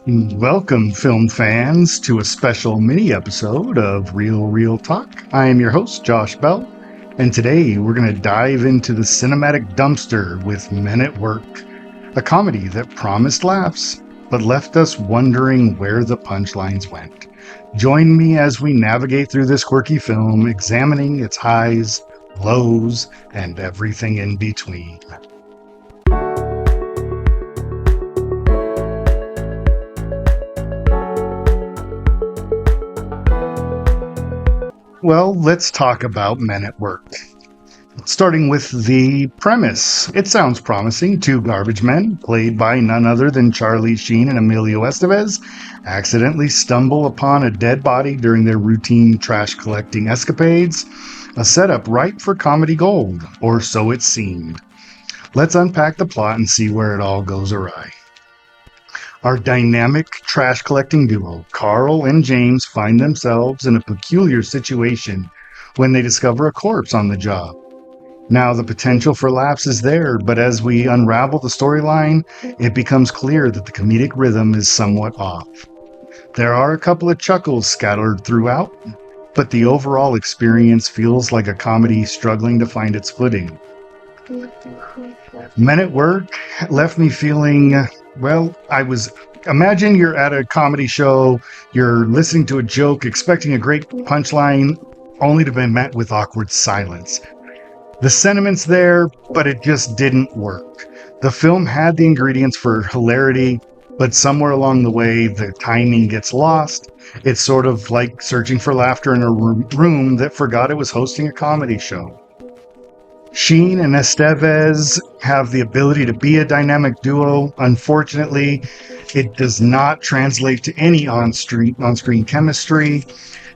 Welcome, film fans, to a special mini episode of Real Talk. I am your host, Josh Bell, and today we're going to dive into the cinematic dumpster with Men at Work, a comedy that promised laughs but left us wondering where the punchlines went. Join me as we navigate through this quirky film, examining its highs, lows, and everything in between. Well, let's talk about Men at Work. Starting with the premise. It sounds promising. Two garbage men, played by none other than Charlie Sheen and Emilio Estevez, accidentally stumble upon a dead body during their routine trash collecting escapades. A setup ripe for comedy gold, or so it seemed. Let's unpack the plot and see where it all goes awry. Our dynamic trash collecting duo, Carl and James, find themselves in a peculiar situation when they discover a corpse on the job. Now, the potential for laughs is there, but as we unravel the storyline, it becomes clear that the comedic rhythm is somewhat off. There are a couple of chuckles scattered throughout, but the overall experience feels like a comedy struggling to find its footing. Men at Work left me feeling, imagine you're at a comedy show, you're listening to a joke, expecting a great punchline, only to be met with awkward silence. The sentiment's there, but it just didn't work. The film had the ingredients for hilarity, but somewhere along the way, the timing gets lost. It's sort of like searching for laughter in a room that forgot it was hosting a comedy show. Sheen and Estevez have the ability to be a dynamic duo. Unfortunately, it does not translate to any on-screen chemistry.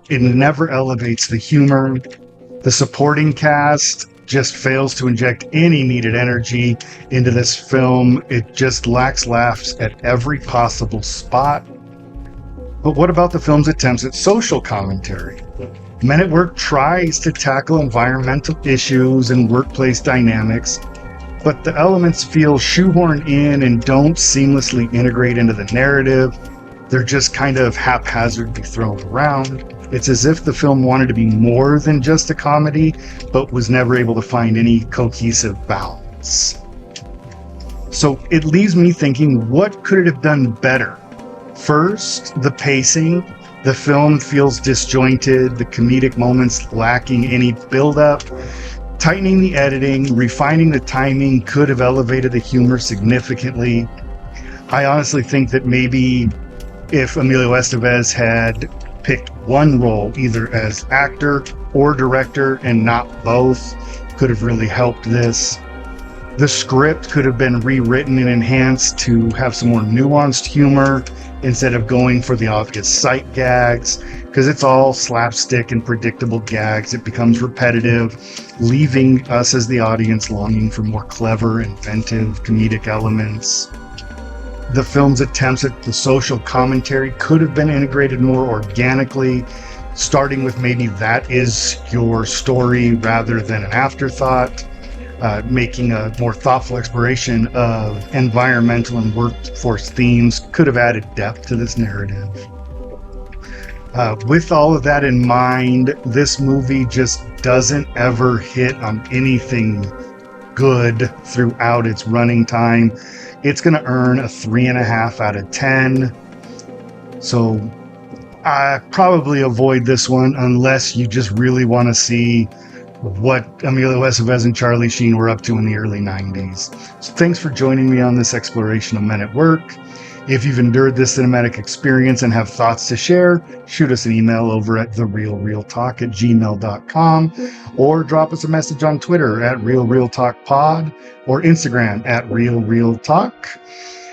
It never elevates the humor. The supporting cast just fails to inject any needed energy into this film. It just lacks laughs at every possible spot. But what about the film's attempts at social commentary? Men at Work tries to tackle environmental issues and workplace dynamics, but the elements feel shoehorned in and don't seamlessly integrate into the narrative. They're just kind of haphazardly thrown around. It's as if the film wanted to be more than just a comedy, but was never able to find any cohesive balance. So it leaves me thinking, what could it have done better? First, the pacing. The film feels disjointed, the comedic moments lacking any build-up. Tightening the editing, refining the timing could have elevated the humor significantly. I honestly think that maybe if Emilio Estevez had picked one role, either as actor or director and not both, could have really helped this. The script could have been rewritten and enhanced to have some more nuanced humor instead of going for the obvious sight gags, because it's all slapstick and predictable gags. It becomes repetitive, leaving us as the audience longing for more clever, inventive, comedic elements. The film's attempts at the social commentary could have been integrated more organically, starting with maybe that is your story rather than an afterthought. Making a more thoughtful exploration of environmental and workforce themes could have added depth to this narrative. With all of that in mind, this movie just doesn't ever hit on anything good throughout its running time. It's going to earn a 3.5 out of 10. So I probably avoid this one unless you just really want to see what Emilio Estevez and Charlie Sheen were up to in the early 90s. So thanks for joining me on this exploration of Men at Work. If you've endured this cinematic experience and have thoughts to share, shoot us an email over at therealrealtalk@gmail.com or drop us a message on Twitter at RealRealTalkPod or Instagram at RealRealTalk.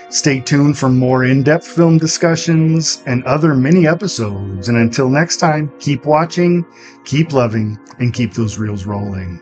Stay tuned for more in-depth film discussions and other mini episodes. And until next time, keep watching, keep loving, and keep those reels rolling.